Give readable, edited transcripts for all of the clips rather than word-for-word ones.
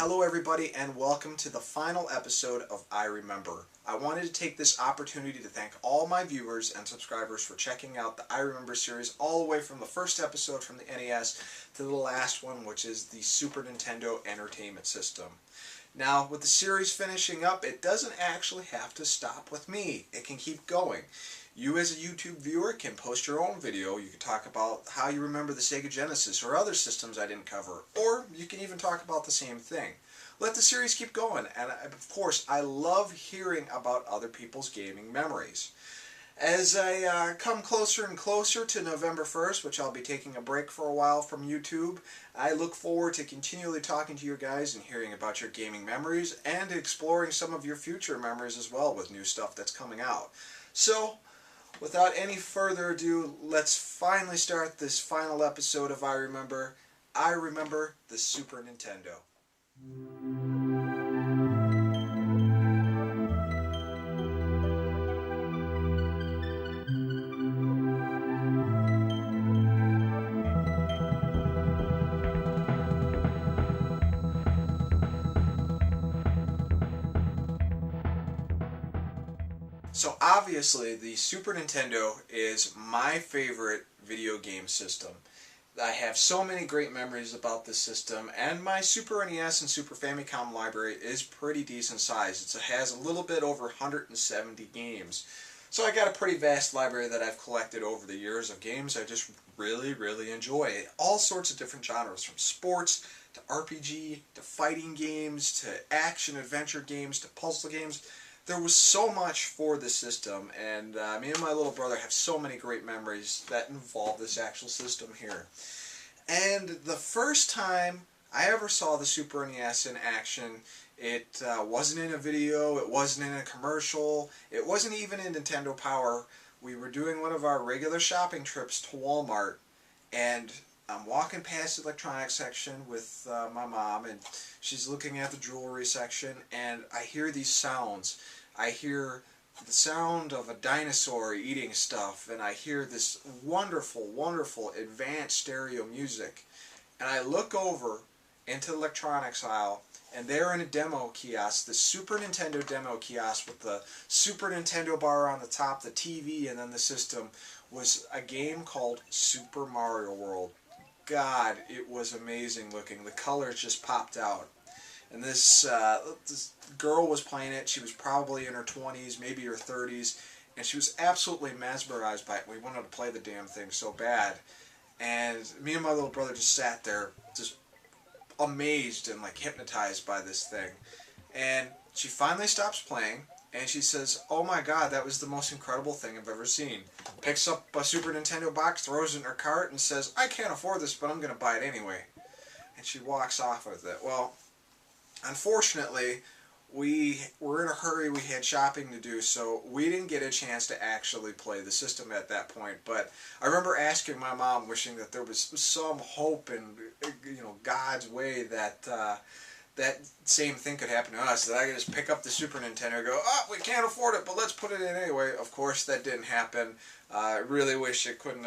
Hello everybody and welcome to the final episode of I Remember. I wanted to take this opportunity to thank all my viewers and subscribers for checking out the I Remember series all the way from the first episode from the NES to the last one, which is the Super Nintendo Entertainment System. Now, with the series finishing up, it doesn't actually have to stop with me. It can keep going. You as a YouTube viewer can post your own video. You can talk about how you remember the Sega Genesis or other systems I didn't cover. Or you can even talk about the same thing. Let the series keep going. And of course, I love hearing about other people's gaming memories. As I come closer and closer to November 1st, which I'll be taking a break for a while from YouTube, I look forward to continually talking to you guys and hearing about your gaming memories and exploring some of your future memories as well with new stuff that's coming out. So, without any further ado, let's finally start this final episode of I Remember the Super Nintendo. So obviously the Super Nintendo is my favorite video game system. I have so many great memories about this system, and my Super NES and Super Famicom library is pretty decent size. It has a little bit over 170 games. So I got a pretty vast library that I've collected over the years of games I just really enjoy. All sorts of different genres, from sports to RPG to fighting games to action adventure games to puzzle games. There was so much for this system, and me and my little brother have so many great memories that involve this actual system here. And the first time I ever saw the Super NES in action, it wasn't in a video, it wasn't in a commercial, it wasn't even in Nintendo Power. We were doing one of our regular shopping trips to Walmart, and I'm walking past the electronics section with my mom, and she's looking at the jewelry section, and I hear these sounds. I hear the sound of a dinosaur eating stuff, and I hear this wonderful advanced stereo music. And I look over into the electronics aisle, and there in a demo kiosk, the Super Nintendo demo kiosk with the Super Nintendo bar on the top, the TV, and then the system, was a game called Super Mario World. God, it was amazing looking. The colors just popped out. And this girl was playing it. She was probably in her 20s, maybe her 30s, and she was absolutely mesmerized by it. We wanted to play the damn thing so bad. And me and my little brother just sat there, just amazed and like hypnotized by this thing. And she finally stops playing, and she says, "Oh my God, that was the most incredible thing I've ever seen." Picks up a Super Nintendo box, throws it in her cart, and says, "I can't afford this, but I'm going to buy it anyway." And she walks off with it. Well, unfortunately, we were in a hurry. We had shopping to do, so we didn't get a chance to actually play the system at that point. But I remember asking my mom, wishing that there was some hope in, God's way that that same thing could happen to us, that I could just pick up the Super Nintendo and go, "Oh, we can't afford it, but let's put it in anyway." Of course, that didn't happen. I really wish it could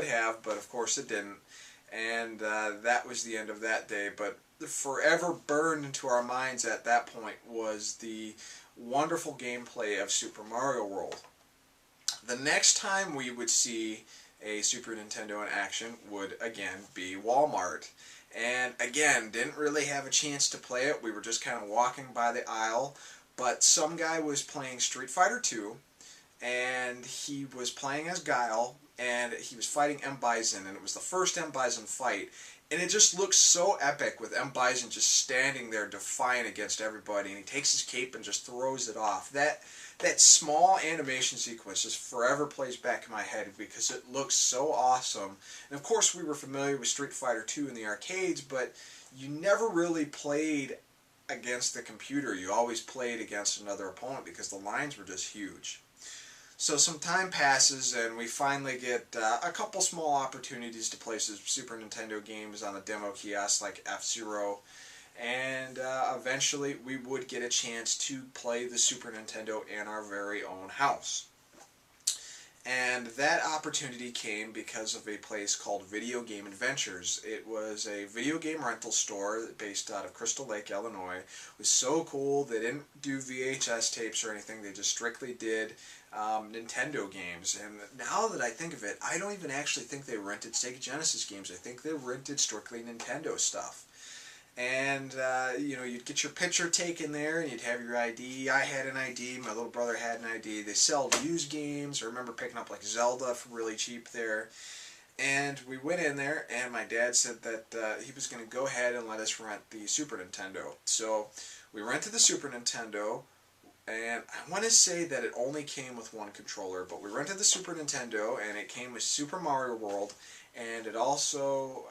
have, but of course it didn't. And that was the end of that day. But forever burned into our minds at that point was the wonderful gameplay of Super Mario World. The next time we would see a Super Nintendo in action would again be Walmart. And again, didn't really have a chance to play it. We were just kind of walking by the aisle, but some guy was playing Street Fighter 2, and he was playing as Guile, and he was fighting M. Bison, and it was the first M. Bison fight. And it just looks so epic with M. Bison just standing there defiant against everybody, and he takes his cape and just throws it off. That small animation sequence just forever plays back in my head because it looks so awesome. And of course we were familiar with Street Fighter 2 in the arcades, but you never really played against the computer. You always played against another opponent because the lines were just huge. So some time passes, and we finally get a couple small opportunities to play some Super Nintendo games on a demo kiosk like F-Zero, and eventually we would get a chance to play the Super Nintendo in our very own house. And that opportunity came because of a place called Video Game Adventures. It was a video game rental store based out of Crystal Lake, Illinois. It was so cool. They didn't do VHS tapes or anything. They just strictly did Nintendo games. And now that I think of it, I don't even actually think they rented Sega Genesis games. I think they rented strictly Nintendo stuff. And, you know, you'd get your picture taken there, and you'd have your ID. I had an ID. My little brother had an ID. They sold used games. I remember picking up, like, Zelda for really cheap there. And we went in there, and my dad said that he was going to go ahead and let us rent the Super Nintendo. So we rented the Super Nintendo, and I want to say that it only came with one controller, but we rented the Super Nintendo, and it came with Super Mario World. And it also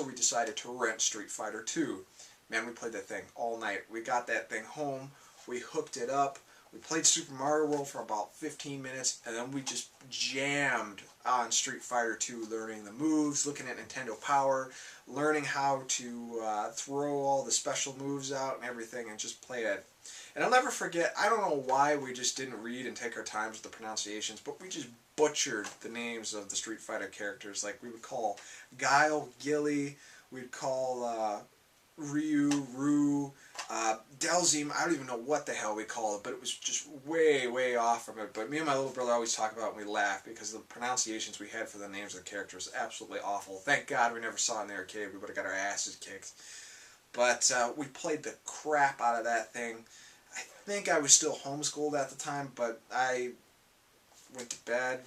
we decided to rent Street Fighter 2. Man, we played that thing all night. We got that thing home, we hooked it up, we played Super Mario World for about 15 minutes, and then we just jammed on Street Fighter 2, learning the moves, looking at Nintendo Power, learning how to throw all the special moves out and everything, and just play it. And I'll never forget, I don't know why we just didn't read and take our time with the pronunciations, but we just butchered the names of the Street Fighter characters. Like, we would call Guile, Gilly, we'd call Ryu, Rue, Delzim, I don't even know what the hell we call it, but it was just way, way off from it. But me and my little brother always talk about it and we laugh because the pronunciations we had for the names of the characters was absolutely awful. Thank God we never saw it in the arcade. We would have got our asses kicked. But we played the crap out of that thing. I think I was still homeschooled at the time, but I went to bed,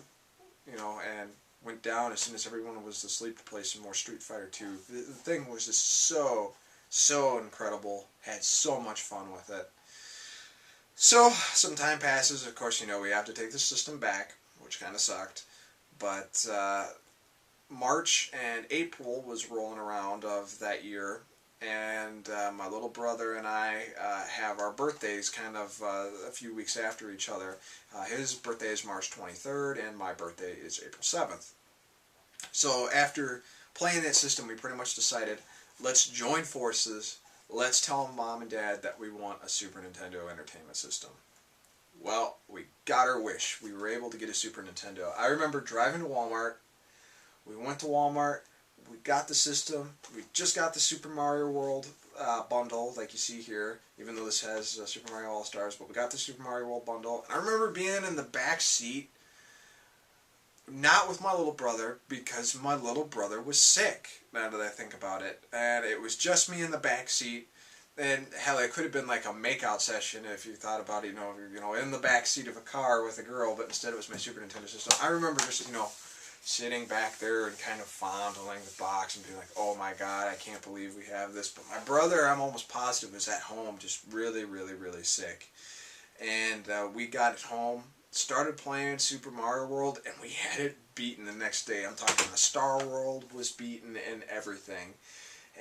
you know, and went down as soon as everyone was asleep to play some more Street Fighter 2. The thing was just so incredible. Had so much fun with it. So, some time passes. Of course, you know, we have to take the system back, which kind of sucked. But March and April was rolling around of that year, and my little brother and I have our birthdays kind of a few weeks after each other. His birthday is March 23rd, and my birthday is April 7th. So after playing that system, we pretty much decided, let's join forces, let's tell Mom and Dad that we want a Super Nintendo Entertainment System. Well, we got our wish. We were able to get a Super Nintendo. I remember driving to Walmart. We went to Walmart. We got the system. We just got the Super Mario World bundle, like you see here, even though this has Super Mario All-Stars, but we got the Super Mario World bundle. And I remember being in the back seat, not with my little brother, because my little brother was sick, now that I think about it. And it was just me in the back seat. And hell, it could have been like a makeout session if you thought about it, you know, in the back seat of a car with a girl, but instead it was my Super Nintendo system. I remember just, you know, sitting back there and kind of fondling the box and being like, oh my God, I can't believe we have this. But my brother, I'm almost positive, was at home just really, really, really sick. And we got it home, started playing Super Mario World, and we had it beaten the next day. I'm talking the Star World was beaten and everything.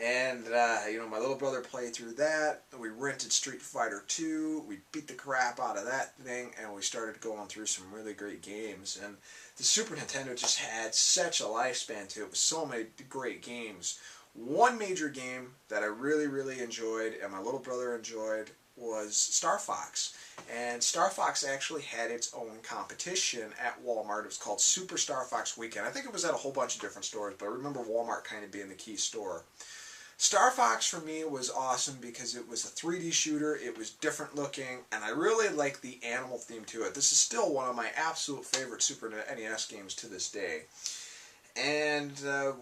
And, you know, my little brother played through that. We rented Street Fighter 2. We beat the crap out of that thing, and we started going through some really great games. And the Super Nintendo just had such a lifespan to it with so many great games. One major game that I really, really enjoyed, and my little brother enjoyed, was Star Fox. And Star Fox actually had its own competition at Walmart. It was called Super Star Fox Weekend. I think it was at a whole bunch of different stores, but I remember Walmart kind of being the key store. Star Fox for me was awesome because it was a 3D shooter, it was different looking, and I really liked the animal theme to it. This is still one of my absolute favorite Super NES games to this day. And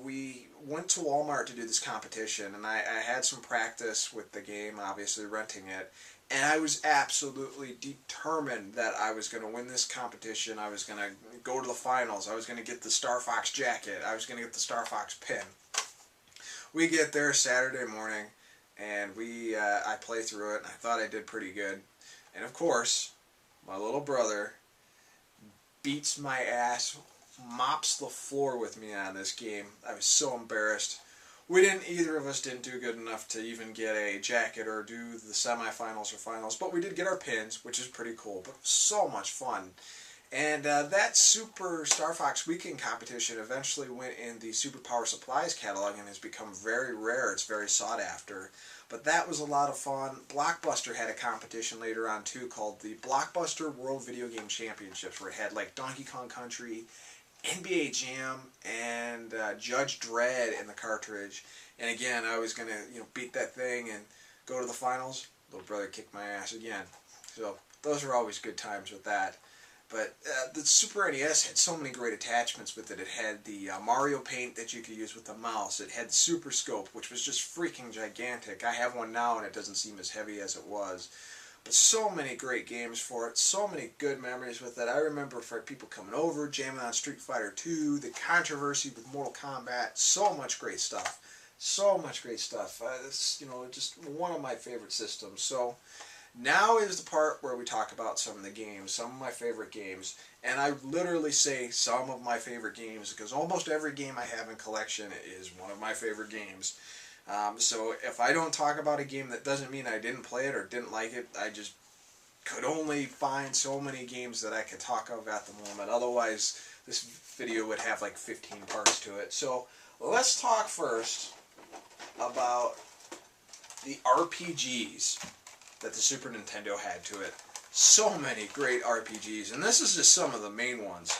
we went to Walmart to do this competition, and I had some practice with the game, obviously renting it, and I was absolutely determined that I was going to win this competition. I was going to go to the finals. I was going to get the Star Fox jacket. I was going to get the Star Fox pin. We get there Saturday morning, and I play through it, and I thought I did pretty good. And of course, my little brother beats my ass, mops the floor with me on this game. I was so embarrassed. Either of us didn't do good enough to even get a jacket or do the semifinals or finals, but we did get our pins, which is pretty cool, but so much fun. And that Super Star Fox Weekend competition eventually went in the Super Power Supplies catalog and has become very rare. It's very sought after. But that was a lot of fun. Blockbuster had a competition later on too called the Blockbuster World Video Game Championships, where it had like Donkey Kong Country, NBA Jam, and Judge Dredd in the cartridge. And again, I was gonna beat that thing and go to the finals. Little brother kicked my ass again. So those are always good times with that. But the Super NES had so many great attachments with it. It had the Mario Paint that you could use with the mouse. It had the Super Scope, which was just freaking gigantic. I have one now and it doesn't seem as heavy as it was. But so many great games for it. So many good memories with it. I remember for people coming over, jamming on Street Fighter 2, the controversy with Mortal Kombat. So much great stuff. So much great stuff. It's, just one of my favorite systems. So now is the part where we talk about some of the games, some of my favorite games, and I literally say some of my favorite games because almost every game I have in collection is one of my favorite games. So if I don't talk about a game, that doesn't mean I didn't play it or didn't like it. I just could only find so many games that I could talk of at the moment. Otherwise, this video would have like 15 parts to it. So let's talk first about the RPGs that the Super Nintendo had to it. So many great RPGs, and this is just some of the main ones.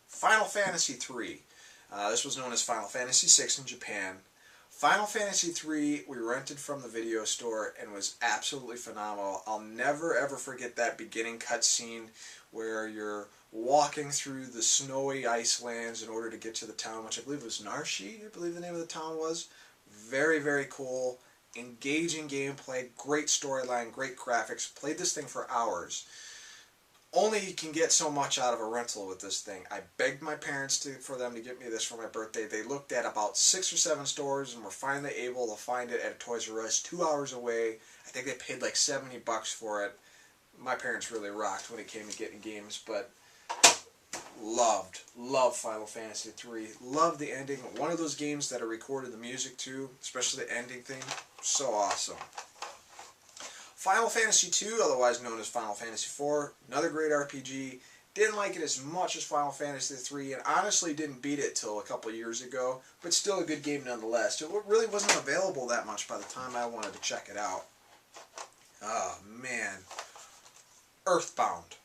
Final Fantasy III. This was known as Final Fantasy VI in Japan. Final Fantasy III we rented from the video store and was absolutely phenomenal. I'll never ever forget that beginning cutscene where you're walking through the snowy Icelands in order to get to the town, which I believe was Narshi, I believe the name of the town was. Very, very cool. Engaging gameplay, great storyline, great graphics. Played this thing for hours. Only you can get so much out of a rental with this thing. I begged my parents for them to get me this for my birthday. They looked at about 6 or 7 stores and were finally able to find it at a Toys R Us 2 hours away. I think they paid like $70 for it. My parents really rocked when it came to getting games, but loved Final Fantasy III. Loved the ending. One of those games that I recorded the music to, especially the ending theme. So awesome. Final Fantasy II, otherwise known as Final Fantasy IV, another great RPG. Didn't like it as much as Final Fantasy III, and honestly didn't beat it till a couple years ago, but still a good game nonetheless. It really wasn't available that much by the time I wanted to check it out. Oh man. Earthbound.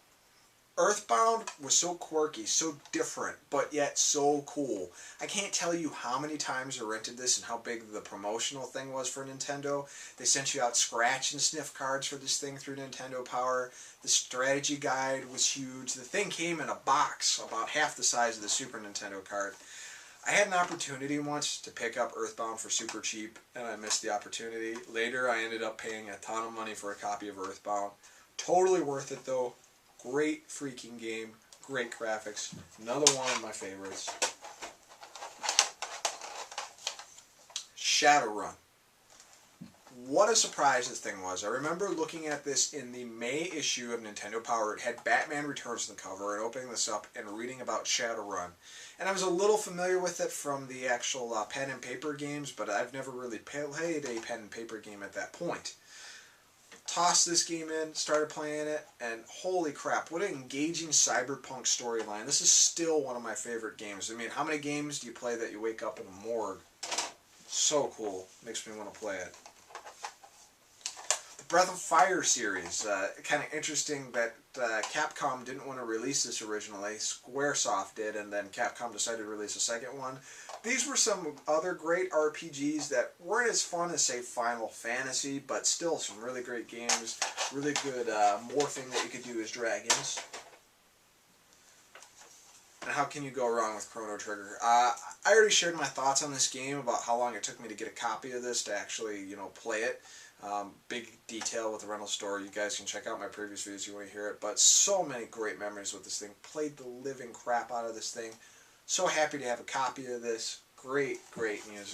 Earthbound was so quirky, so different, but yet so cool. I can't tell you how many times I rented this and how big the promotional thing was for Nintendo. They sent you out scratch and sniff cards for this thing through Nintendo Power. The strategy guide was huge. The thing came in a box about half the size of the Super Nintendo card. I had an opportunity once to pick up Earthbound for super cheap, and I missed the opportunity. Later, I ended up paying a ton of money for a copy of Earthbound. Totally worth it, though. Great freaking game, great graphics, another one of my favorites. Shadowrun. What a surprise this thing was. I remember looking at this in the May issue of Nintendo Power. It had Batman Returns on the cover, and opening this up and reading about Shadowrun. And I was a little familiar with it from the actual pen and paper games, but I've never really played a pen and paper game at that point. Tossed this game in, started playing it, and holy crap, what an engaging cyberpunk storyline. This is still one of my favorite games. I mean, how many games do you play that you wake up in a morgue? So cool. Makes me want to play it. The Breath of Fire series. Kind of interesting that Capcom didn't want to release this originally. Squaresoft did, and then Capcom decided to release a second one. These were some other great RPGs that weren't as fun as, say, Final Fantasy, but still some really great games. Really good morphing that you could do as dragons. And how can you go wrong with Chrono Trigger? I already shared my thoughts on this game about how long it took me to get a copy of this to actually, play it. Big detail with the rental store. You guys can check out my previous videos if you want to hear it. But so many great memories with this thing. Played the living crap out of this thing. So happy to have a copy of this. Great, great music.